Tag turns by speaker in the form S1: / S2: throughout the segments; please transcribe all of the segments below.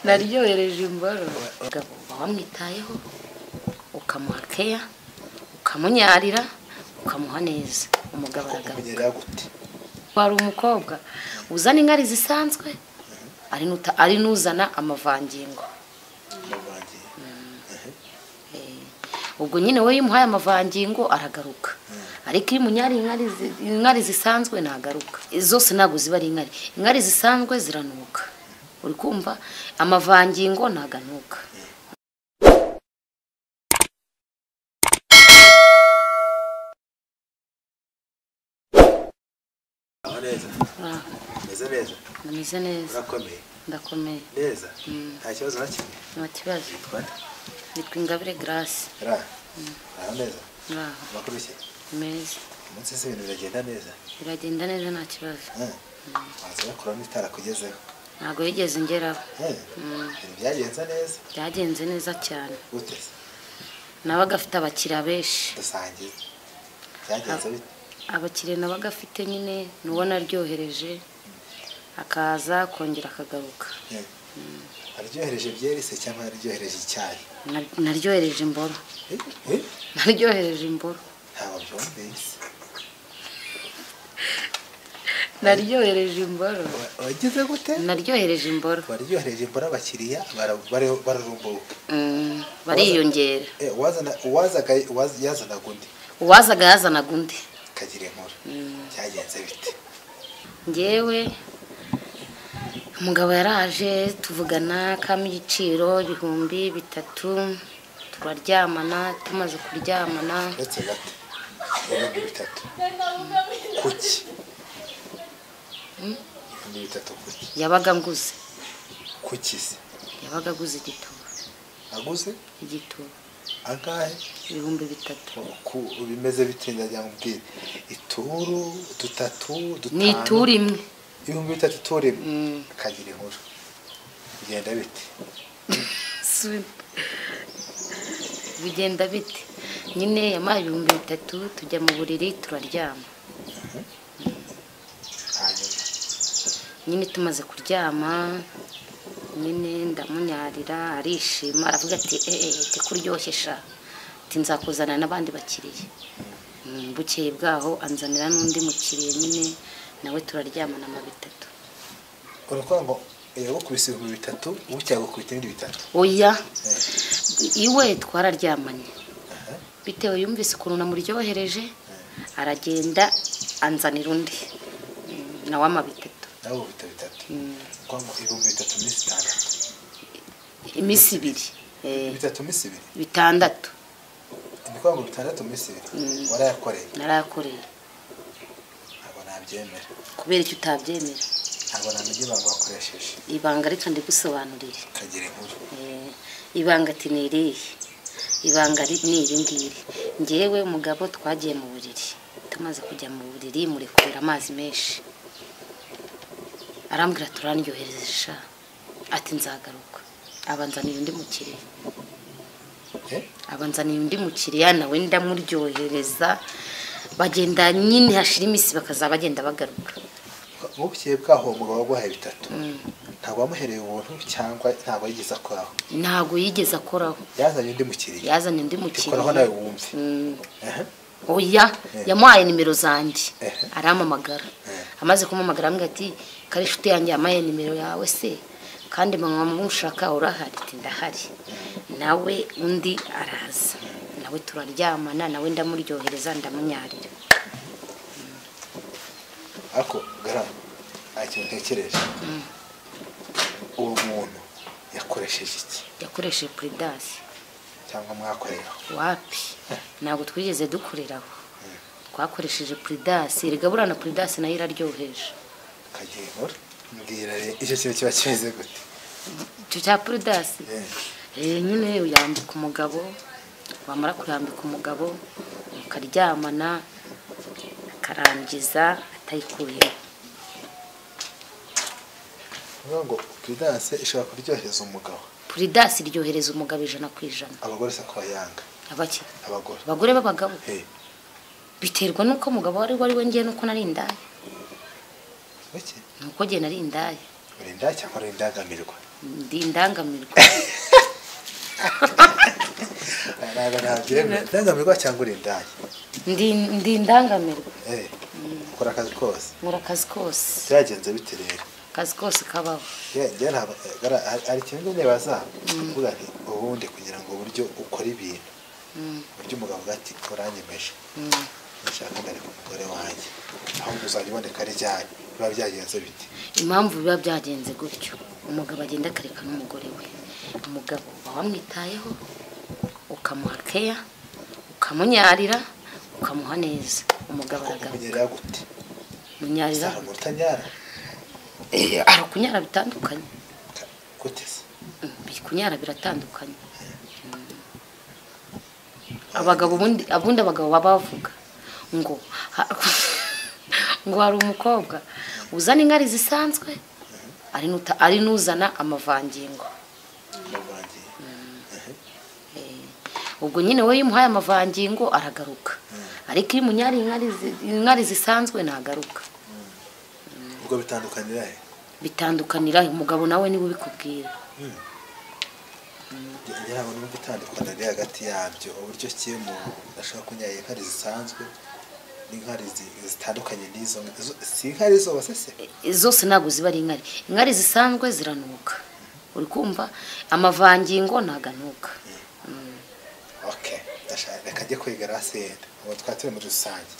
S1: naryohereje imboro wamwitayeho ukamuha keya ukamunyarira ukamuha neza umugabo aragaruka wari umukobwa uzana inkari zisanzwe ari nuzana amavangingo ubwo nyine we yimuhaye amavangingo aragaruka ariko iyo umunyari inkari zisanzwe nagaruka zose ntago ziba ari inkari zisanzwe ziranuka uri kumva amavangingo naganuka Nameze neza ndakomeye
S2: neza nta kibazo nakimwe
S1: nta kibazo nitwa Ingabire Grace
S2: neza makuru ki
S1: meza
S2: umunsi se ibintu
S1: biragenda neza nta kibazo
S2: waza kurana itara kugezeho
S1: ntago yigeze ngeraho
S2: byagenze neza
S1: cyane
S2: gute
S1: nabaga afite abakira benshi
S2: dusangiye byagenze bite
S1: abakire nabaga afite nyine nubona aryohereje akaza kongera akagaruka
S2: aryohereje byerise cyangwa aryohereje icyayi
S1: naryohereje imboro naryohereje imboro
S2: ntawo byumvise
S1: naryohereje imboro
S2: wagize gute
S1: naryohereje imboro
S2: waryohereje imboro abakiriya bararumbuka
S1: bariyongera yazanaga undi
S2: kagira inkuru cyagenze bite
S1: ngewe umugabo yaraje tuvugana kama igiciro 3,000 turaryamana tumaze kuryamana
S2: ndetse gato 3,000 kuki 3,000 kuki
S1: yabaga nguze
S2: kuki se
S1: yabaga guze igituba
S2: aguze
S1: igituba
S2: angahe
S1: 3,000
S2: bimeze bitinda byamubwira ituru dutatu
S1: ni ituru imwe
S2: 3,000 ituru imwe akagira inkuru
S1: bigenda bite nyine yamaye 3,000 tujya mu buriri turaryama nyine tumaze kuryama nyine ndamunyarira arishima aravuga ati kuryoshye sha ati nzakuzana n'abandi bakiriye bukeye bwaho anzanira n'undi mukiriye nyine nawe turaryamana na 3
S2: urukundo ngo yagukubise 3,000 ucyago kwita 3
S1: oya iwe twararyamanye bitewe yumvise ukuntu namuryohereje aragenda anzanira undi nawe 3
S2: nawe 3 kwamo 3,000
S1: imisi 2
S2: 3 imisi 2
S1: bitandatu
S2: kwamo 6 imisi 2 warayakoreye
S1: narayakoreye
S2: abo nabyemera
S1: kubera icyo utabyemera
S2: abo namije bakoresheje
S1: ibanga reka ndigusobanurire
S2: kagira inkuru
S1: ibanga ati niriye ibanga ni iri ngiri ngewe umugabo twagiye mu buriri tumaze kujya mu buriri muri kubera amazi menshi arambwira turandyohereje ati nzagaruka abanzanira undi mukiriya nawe ndamuryohereza bagenda nyine hashira imisi bakaza bagenda bagaruka
S2: mubukiye bwaho umugabo waguhaye 3 ntabwo wamuhereye ubuntu cyangwa ntabwo yigeze akoraho yazanye undi mukiriya koraho nawe wumve
S1: oya yamuhaye nimero zanjye aramamagara amaze kumamagara ambwira ati kari inshuti yanjye yamaye nimero yawe se kandi mama mushaka urahari ati ndahari nawe undi araza nawe turaryamana nawe ndamuryohereza ndamunyarira
S2: ako gara icyo ntekereje uwo muntu yakoresheje iki
S1: yakoresheje Pridasi
S2: cyangwa mwakorera
S1: wapi ntabwo twigeze dukoreraho twakoresheje Pridasi rigabura na Pridasi nayo iraryoheje
S2: kagiye nkora mbwira icyo kintu kiba kimeze gute
S1: icyo cya Pridasi nyine uyambika umugabo wamara kuyambika umugabo ukaryamana akarangiza atayikuyeho
S2: ngo Pridasi ishobora kuryohereza umugabo
S1: Pridasi iryohereza umugabo 100%.
S2: Abagore se kwa yanga
S1: abaki
S2: abagore
S1: b'abagabo biterwa nuko umugabo wari we ngiye nuko nari indaya
S2: bake
S1: nuko ngiye nari indaya
S2: uri indaya cyangwa uri indangamirwa
S1: ndi indangamirwa.
S2: Indangamirwa cyangwa uri indaya?
S1: Ndi indangamirwa.
S2: Ukora akazi kose?
S1: Nkora akazi kose.
S2: Byagenze bite rero?
S1: Akazi kose kabaho.
S2: Hari ikintu nibaza kuvuga nti ubundi kugira ngo uburyo ukora ibintu uburyo umugabo ati uranyemeje nshaka ndareka umugore wanjye aho uzajya uboneka ryari biba byagenze bite?
S1: Impamvu biba byagenze gutyo umugabo agenda akareka n'umugore we. Umugabo wamwitayeho ukamuha keya ukamunyarira ukamuha neza umugabo
S2: aragaruka gute?
S1: Munyarira
S2: mutanyara
S1: ari kunyara bitandukanye
S2: gute se?
S1: Kunyara biratandukanye. Abagabo abundi abagabo babavuga ngo hari umukobwa uzana inkari zisanzwe ari nuzana amavangingo. Ubwo nyine we yimuhaye amavangingo aragaruka, ariko iyo umunyari inkari zisanzwe ntagaruka.
S2: Ubwo bitandukanira he?
S1: Bitandukanira umugabo nawe niwe ubikubwira.
S2: Ngira ngo n'ubwo itandukanira hagati yabyo uburyo cyemo ashaka kunyaye inkari zisanzwe n'inkari zitandukanye n'izo si inkari zose se?
S1: Zose ntabwo ziba ari inkari. Inkari zisanzwe ziranuka, uri kumva, amavangingo ntaganuka.
S2: Okay, ndashaka reka njye kuri garase yenda ubu twatire muri rusange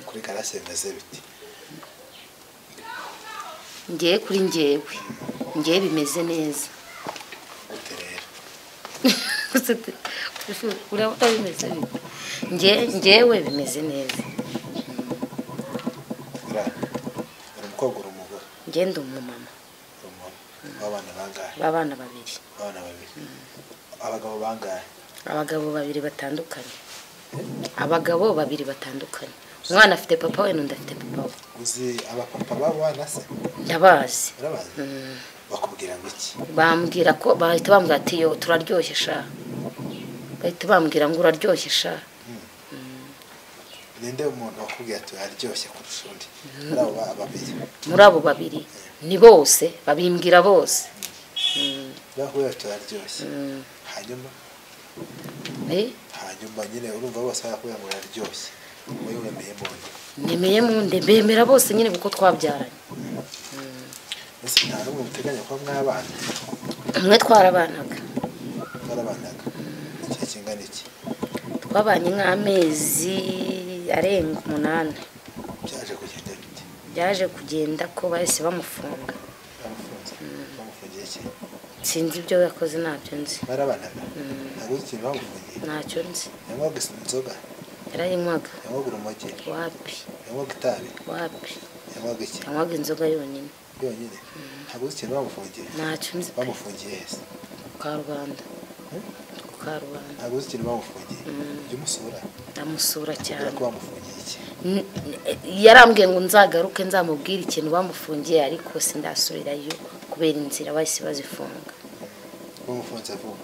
S2: kuri garase bimeze biti? Ngewe bimeze neza. Gute rero?
S1: Urabona bimeze bite? Ngewe bimeze neza.
S2: Uri umukobwa uri umugore?
S1: Ngenda umumama.
S2: W'abana bangahe?
S1: Babana babiri.
S2: Abana babiri. Abagabo bangahe?
S1: Abagabo babiri batandukanye. Abagabo babiri batandukanye. Umwana afite papa we n'undi afite papa we.
S2: Uzi abapapa b'abana se?
S1: Ndabazi.
S2: Urabazi? Bakubwira ngo iki?
S1: Bambwira ko bahita bambwira ati yo turaryoshye sha. Bahita bambwira ngo uraryoshye sha.
S2: Ninde umuntu wakubwiye ati araryoshye kurusha undi?
S1: Muri abo babiri ni bose babimbwira bose.
S2: Bakubwira ati araryoshye. Hanyuma nyine urumva bose bakubwira ngo araryoshye. Wowe
S1: nemeye mu nde bemera bose nyine kuko twabyaranye.
S2: Ese nta n'umwe muteganya ko mwabana?
S1: Umwe twarabanaga.
S2: Igihe kingana iki?
S1: Twabanye nk'amezi arenga 8.
S2: Byaje kugenda bite?
S1: Byaje kugenda ko bahise bamufunga.
S2: Bamufungiye iki?
S1: Sinzi ibyo yakoze ntabyo nzi.
S2: Barabanaga? Ntabwo uzi ikintu bamufungiye?
S1: Ntacyo nzi.
S2: Yanywaga inzoga?
S1: Yarayinywaga.
S2: Yanywaga urumogi?
S1: Wapi?
S2: Yanywaga itabi?
S1: Wapi?
S2: Yanywaga iki?
S1: Yanywaga inzoga yonyine.
S2: Yonyine? Ntabwo uzi ikintu bamufungiye?
S1: Ntacyo nzi.
S2: Bamufungiye hese?
S1: Ku Karubanda.
S2: Ntabwo uzi ikintu bamufungiye? Ujya umusura?
S1: Ndamusura cyane.
S2: Ko bamufungiye iki?
S1: Yarambwiye ngo nzagaruke nzamubwira ikintu bamufungiye, ariko sindasubirayo kubera inzira bahise bazifunga.
S2: Bamufunze vuba?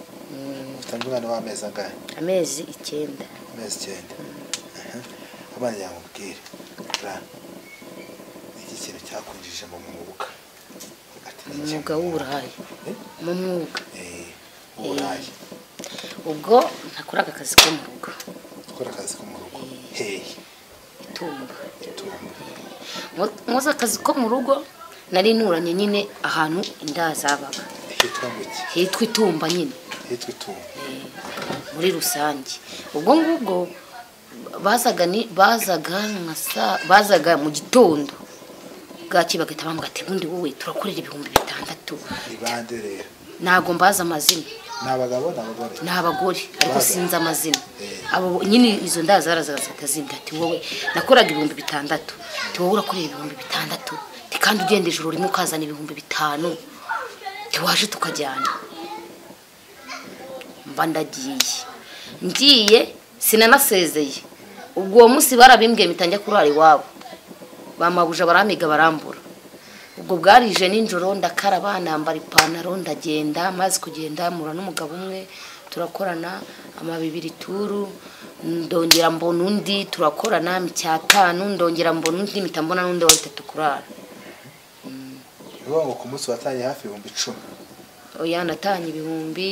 S2: Ufite umwana w'amezi angahe?
S1: Amezi 9.
S2: Amezi 9. Abana yamubwire iki kintu cyakwinjije mu mwuga?
S1: Umwuga w'uburayi. Mu mwuga
S2: w'uburayi.
S1: Ubwo nakoraga akazi ko mu rugo.
S2: Ukora akazi ko mu rugo? Hehe?
S1: Itumba. Nkoze akazi ko mu rugo nari nturanye nyine ahantu inda zabaga.
S2: Hitwa iki?
S1: Hitwa Itumba nyine.
S2: Hitwa Itumba.
S1: Muri rusange. Ubwo ngubwo bazaga mu gitondo bwaki bagahita bambwira ati bundi wowe turakorera 6,000.
S2: Ibande rero?
S1: Ntago mbaza amazina.
S2: N'abagabo n'abagore?
S1: N'abagore ariko sinzi amazina. Abo nyine izo ndazarazaga ati wowe nakoraga 6,000. Ati wowe urakorera 6,000. Ati kandi ugenda ijoro rimwe ukazana 5,000. Ati waje tukajyana. Mba ngiye sinanasezeye. Ubwo uwo munsi barabimbwiye mitanjya kurara iwabo. Bamabuja baramiga barambura. Ubwo bwarije ninjoro ndakaraba nambara ipantaro ndagenda, maze kugenda mura n'umugabo umwe turakorana amabibiri turu, ndongera mbona undi turakorana micyatanu, ndongera mbona undi mitambona n'undi wa 3 kurara.
S2: Ngo ku munsi watanye hafi 10,000.
S1: oya natanye ibihumbi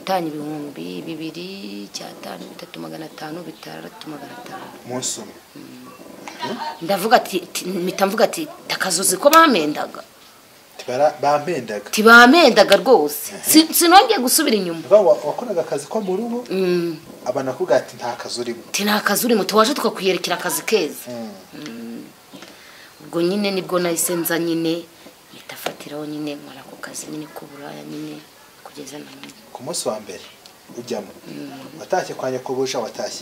S1: 2,000 cyatanu 3,500 6,500
S2: umunsi umwe
S1: ndavuga ati takazuzi ko bamendaga
S2: bampendaga
S1: rwose sinongeye gusubira inyuma
S2: wakoraga akazi ko mu rugo abana kuvuga ati nta kazi urimo
S1: tuwaje tukakwiyerekera akazi keza ubwo nyine nibwo nahise nza nyine nitafatiraho nyine nkora ako kazi nyine k'uburaya nyine kugeza na none
S2: ku munsi wa mbere ujyamo watashye kwa Nyakobusha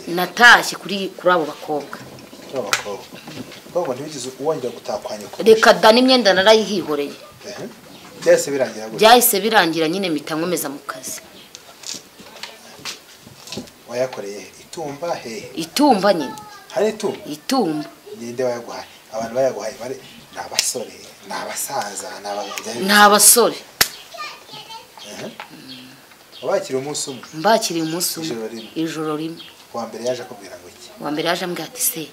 S1: natashye kuri abo bakobwa
S2: Bwo ntibigize uwongera gutaha Nyakobusha
S1: reka da n'imyenda narayihihoreye
S2: byahise
S1: birangira nyine mpita nkomeza mu kazi
S2: wayakoreye itumba
S1: itumba nyine
S2: hari
S1: itumba
S2: ninde wayaguhaye abantu bayaguhaye bari n'abasore n'abasaza
S1: n'abasore
S2: wabakiriye umunsi umwe
S1: mbakiriye umunsi umwe ijoro rimwe
S2: wa mbere yaje akubwira ngo iki
S1: wa mbere yaje ambwira ati se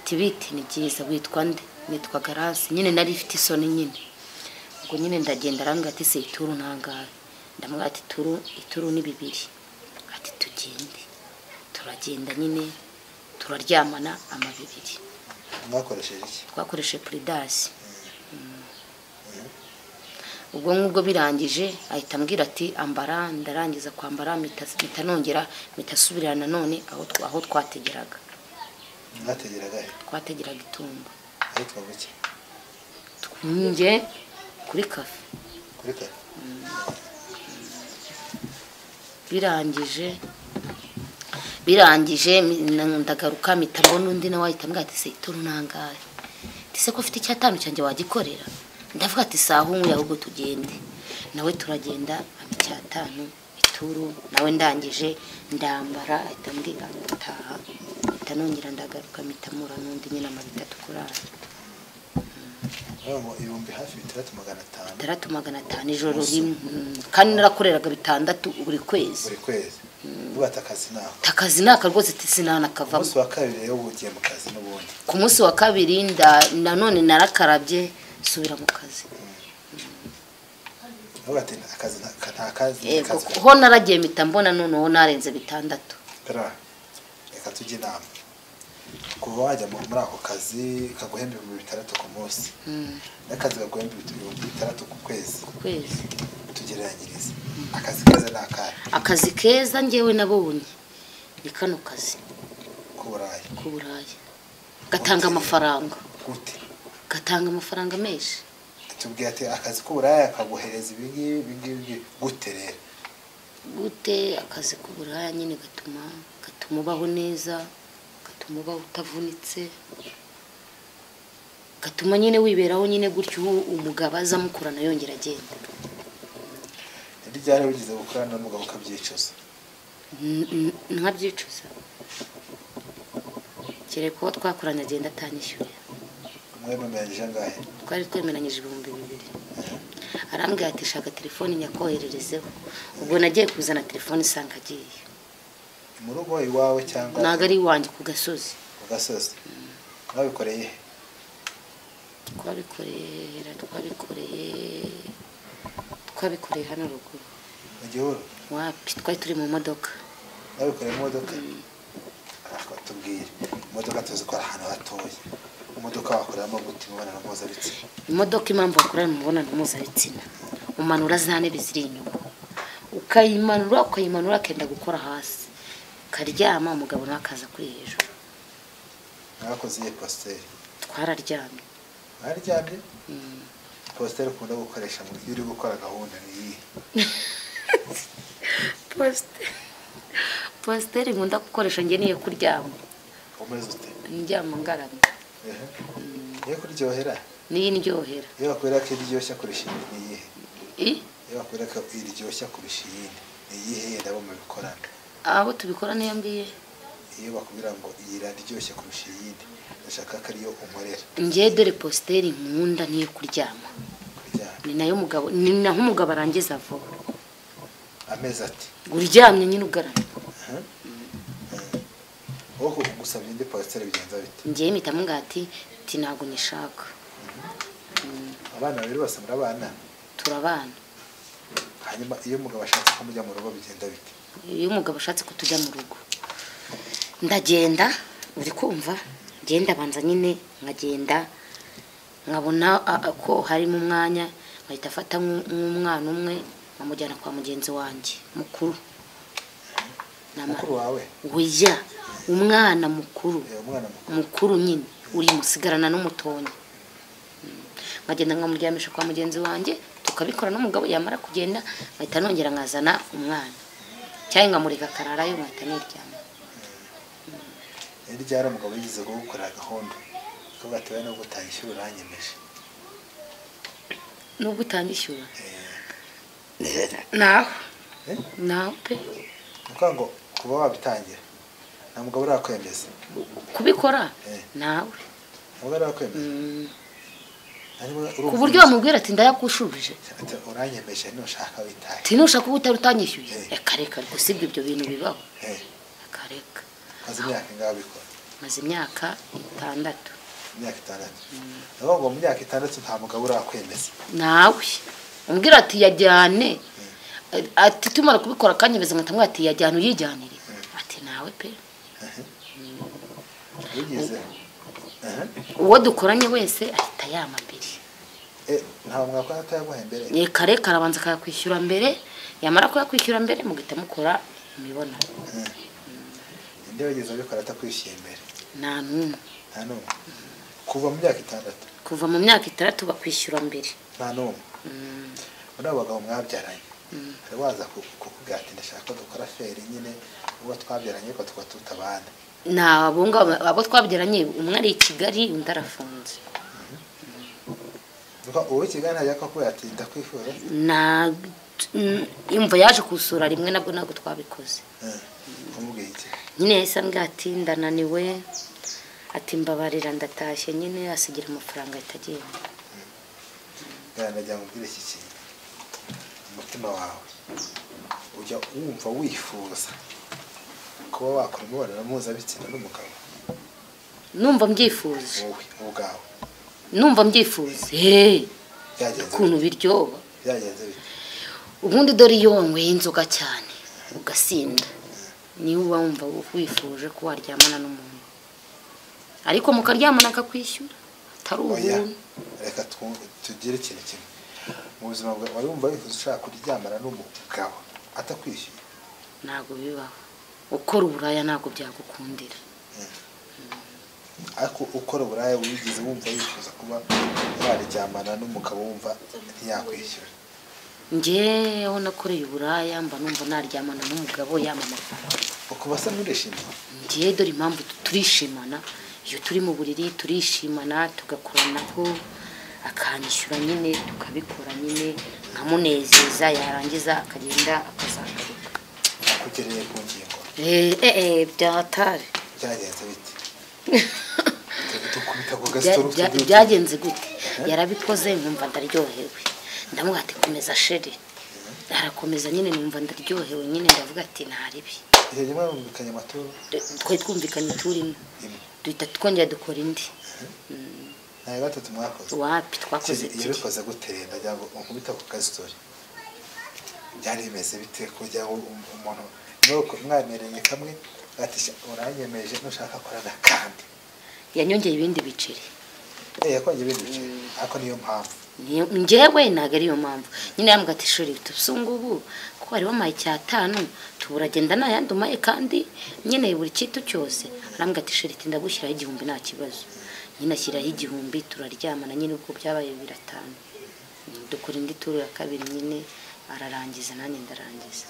S1: tibiti ni byiza witwa nde nitwa Garasi nyine nari ifite isoni nyine ubwo nyine ndagenda arambwira ati se ituru ntangahe ndamubwira ati ituru ni 2 ati tugende turagenda nyine turaryamana 2
S2: mwakoresheje iki
S1: twakoresheje Pridasi ubwo ngubwo birangije ahita ambwira ati ambara ndarangiza kwambara mpita nongera asubirana none aho twategeraga twategeraga itumba
S2: ariko buke
S1: nje kuri kafe birangije ndagaruka mpita mbona undi nawe ahita ambwira ati se ituru nangahe ese ko ufite icyatanu cyanjye wagikorera ndavuga ati saha umwe ahubwo tugende nawe turagenda icyatanu ituru nawe ndangije ndambara ahita ambwira gutaha nongera ndagaruka mitamura n'undi nyine 3 kurara
S2: ibihumbi hafi
S1: 3,500 ijoro rimwe kandi narakoreraga 6 buri kwezi
S2: ubata
S1: akazi naka rwose sinana kavamo
S2: umunsi wa kabiri rero ugiye mu kazi n'ubundi
S1: ku munsi wa kabiri nanone narakarabye subira mu kazi
S2: ubate akazi
S1: ho naragiye mitambona none ho narenze 6
S2: reka tujye inama kuba wajya muri ako kazi kaguhemba 6,000 ku munsi n'akazi kaguhemba 6,000 ku kwezi tugereranyirize akazi
S1: keza ngewe nabonye ni kano kazi
S2: k'uburaya
S1: gatanga amafaranga
S2: gute
S1: gatanga amafaranga menshi
S2: tubwiye ati akazi k'uburaya kaguhereza ibingibi gute rero
S1: gute akazi k'uburaya nyine gatuma ubaho neza gatuma ubaho utavunitse gatuma nyine wiberaho nyine gutyo umugabo aza mukurana yongera agenda
S2: ryari ugize gukorana n'umugabo ukabyicuza
S1: nkabyicuza kire ko twakoranye agenda atanyishyuye
S2: mwemeranyije angahe
S1: twari twemeranyije 2,000 arambwira ati shaka telefone nyakohererezeho ubwo nagiye kuzana telefone isanga agiye
S2: mu rugo iwawe cyangwa
S1: naga ari wanjye ku gasozi
S2: mwabikoreye
S1: twabikoreye hano ruguru
S2: mu gihuru
S1: wapi twari turi mu modoka
S2: mwabikoreye mu modoka tubwire imodoka tuzi ko ari ahantu hatoya imodoka wakoreramo gute imibonano mpuzabitsina
S1: imodoka impamvu wakorera imibonano mpuzabitsina umanura za ntebe ziri inyuma ukayimanura akenda gukora hasi karyama umugabo nakaza kuri hejuru
S2: mwakoze iyi posteri
S1: twararyamye
S2: posteri ukunda gukoresha mu gihe uri gukora gahunda niyi
S1: posteri nkunda gukoresha nge niyo kuryama
S2: umeze ute
S1: ndyama ngaramye
S2: niyo kuryohera
S1: niyo ndyohera
S2: iyo bakwira ko iryoshya kurusha niyihe iyo bakwira ko iryoshya kurusha iyindi niyihe yenda bo mu bikorana
S1: abo tubikora niyo mbiye
S2: iyo bakubwira ngo iyi iraryoshya kurusha iyindi ndashaka ko ariyo umorera
S1: ngiye dore posteri nkunda niyo kuryama ni nayo mugabo ni naho umugabo arangiza vuba
S2: ameze ati
S1: uryamye nyine ugaramye
S2: wowe gusabye indi posteri bigenza bite
S1: ngiye mpita mungati ntabwo nishaka
S2: abana babiri bose murabana
S1: turabana
S2: hanyuma iyo umugabo ashatse ko mujya mu rugo bigenda bite?
S1: iyo umugabo ashatse ko tujya mu rugo ndagenda uri kumva ngenda banza nyine nkagenda nkabona ko harimo umwanya ngahita afata nk'umwana umwe nkamujyana kwa mugenzi wanjye mukuru.
S2: Mukuru wawe?
S1: Oya, umwana mukuru.
S2: Umwana
S1: mukuru nyine uri musigarana n'umutonya. Nkagenda nkamuryamisha kwa mugenzi wanjye tukabikora n'umugabo yamara kugenda ngahita nongera nkazana umwana cyangwa nkamurika kararayo nkahita niryama.
S2: Ryari umugabo yigize gukora gahunda ko batoye no gutangishyura uranyemeje?
S1: Nubwo utandishyura naho pe
S2: nuko ngo kuba wabitangira nta mugabo urakwemeza
S1: kubikora nawe
S2: ntabwo arakwemeza
S1: ku buryo wamubwira ati ndayakushubije
S2: uranyemeje nushaka witaye
S1: tinushaka uba utarutanyishyuye reka gusibwa ibyo bintu bibaho reka
S2: maze imyaka ingahe bikora?
S1: maze imyaka 6.
S2: Imyaka 6? Nabo ngo mu myaka 6 nta mugabo urakwemeza
S1: nawe umbwira ati yajyane ati tumara kubikora kanyemeza nkatamwe ati yajyana uyijyanire ati nawe pe
S2: bigize
S1: uwo dukoranye wese ahita yama mbere
S2: nta mwaka atayaguhe mbere
S1: reka arabanza akayakwishyura mbere yamara kuyakwishyura mbere mugita mukora imibonano.
S2: Inde wageze abikora atakwishyuye mbere?
S1: Nta numwe.
S2: Kuva mu myaka 6?
S1: Kuva mu myaka 6 bakwishyura mbere.
S2: Nta numwe. Muri abagabo mwabyaranye hari waza kukubwira ati ndashaka ko dukora feri nyine uwo twabyaranye ko tukaba tutabana?
S1: Nabunga abo twabyaranye umwe ari i Kigali undi arafunze.
S2: Uwo Kigali ntajya akakubwira ati ndakwifuza?
S1: Imva yaje kusura rimwe nabwo ntabwo twabikoze.
S2: Umubwiye iki?
S1: Nyine yahise ambwira ati ndananiwe ati mbabarira ndatashye nyine asigira amafaranga atagenda.
S2: Najya mubwire iki kintu umutima wawe ujya wumva wifuza kuba wakora imibonano mpuzabitsina n'umugabo?
S1: Numva mbyifuza.
S2: Wowe ubwawe?
S1: Numva mbyifuza. Ukuntu biryoba.
S2: Byagenze bite?
S1: Ubundi dore iyo wanyweye inzoga cyane ugasinda niwe uba wumva wifuje ko waryamana n'umuntu ariko mukaryamana akakwishyura atari ubuntu.
S2: Reka tugire ikintu kimwe mu buzima bwawe wari wumva wifuza ushaka kuryamana n'umugabo atakwishyuye?
S1: Ntabwo bibaho. Ukora uburaya ntabwo byagukundira.
S2: Ariko ukora uburaya wigize wumva wifuza kuba waryamana n'umugabo wumva ntiyakwishyura?
S1: Njyewe nakoreye uburaya mba numva naryamana n'umugabo yama amafaranga.
S2: Uko basa n'urishimye?
S1: Njyewe dore impamvu turishimana iyo turi mu buriri turishimana tugakoranaho akanyishyura nyine tukabikora nyine nkamunezeza yarangiza akagenda akazagaruka.
S2: Kugereye ku ngingo?
S1: Byatari.
S2: Byagenze bite?
S1: Byagenze gute? Yarabikoze nkumva ndaryohewe ndamubwira ati komeza sheri arakomeza nyine numva ndaryohewe nyine ndavuga ati ntaribi.
S2: Ije mwumvikanye amaturo?
S1: Twari twumvikanye turimo duhita twongera dukora indi.
S2: Naye gatatu mwakoze?
S1: Wapi twakoze
S2: iki? Yabikoze gute? Ndagira ngo unkubita ku kazitori byari bimeze bite kujya umuntu nuko mwameranye kamwe ati uranyemeje nushaka korana kandi
S1: yanyongeye ibindi biceri?
S2: Yakongeye ibindi biceri ariko niyo mpamvu
S1: njyewe ntago ariyo mpamvu nyine yambwira ati shuri tusungubu ko bari bamaye 5 tuburagenda nayandumaye kandi nyine buri kitu cyose arambwira ati shuri ndagushyiraho 1000 nta kibazo nyine ashyiraho 1000 turaryamana nyine uko byabaye 5 dukora indi turu ya kabiri nyine ararangiza nanjye ndarangiza.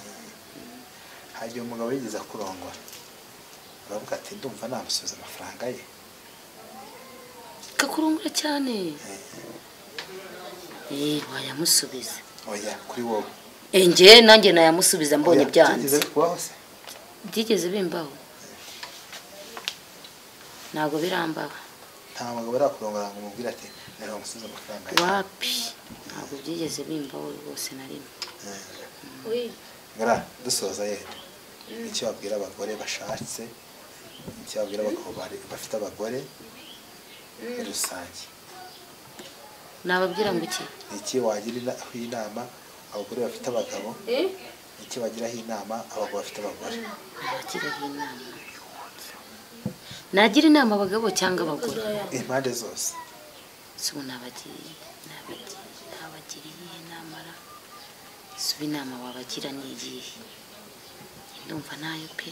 S2: Hagiye umugabo yigeze kurongora aravuga ati ndumva namusubiza amafaranga ye?
S1: Kakurongora cyane? Wayamusubiza?
S2: Oya kuri wowe?
S1: Njye nanjye nayamusubiza mbonye byanze. Byigeze bimbaho? Ntabwo birambaho.
S2: Nta mugabo arakurongora ngo umubwire ati nero musubiza amafaranga ye?
S1: Wapi ntabwo byigeze bimbaho rwose na rimwe.
S2: Ngara dusoza ye icyo babwira abagore bashatse icyo babwira abagabo bafite abagore rusange?
S1: Nababwira ngo iki?
S2: Iki wagira inama abagore bafite abagabo iki bagiraho inama abagabo bafite abagore?
S1: nabagiraho inama, nagira inama abagabo cyangwa abagore?
S2: Impande zose.
S1: So nabagiriye inama ra subi inama wabagira ni igihe ndumva nayo pe,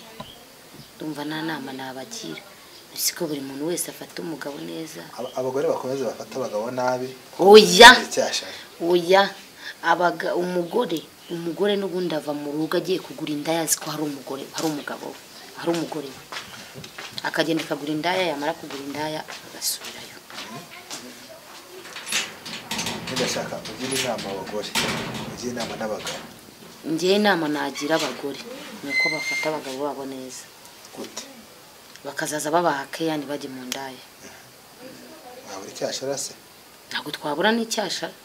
S1: ndumva nta nama nabagira, siko buri muntu wese afata umugabo neza.
S2: Abagore bakomeze bafata abagabo nabi?
S1: Oya oya, umugore n'ubundi ava mu rugo agiye kugura indaya, azi ko hari umugore, hari umugabo, hari umugore akagenda akagura indaya, yamara kugura indaya agasubirayo.
S2: Ndashaka ugira inama abagore, ugira inama n'abagabo.
S1: Ngiye inama nagira abagore nuko bafata abagabo babo neza.
S2: Gute?
S1: Bakazaza babaha keya ntibajye mu ndaya.
S2: Wabura icyashara se?
S1: Ntabwo twabura n'icyashara.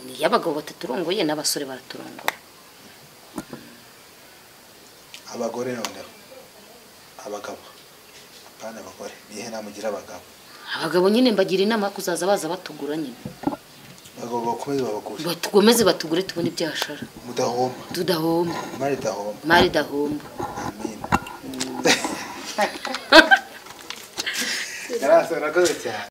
S1: Niyo abagabo bataturongoye n'abasore baraturongora.
S2: Abagore noneho, abagabo apana abagore, nihe namugira abagabo?
S1: Abagabo nyine mbagira inama kuzaza baza batugura nyine.
S2: Abagabo bakomeze babagure,
S1: batugomeze batugure tubone ibyashara,
S2: mudahomba,
S1: tudahomba,
S2: mari dahomba. Amin. Gracias, una cosa.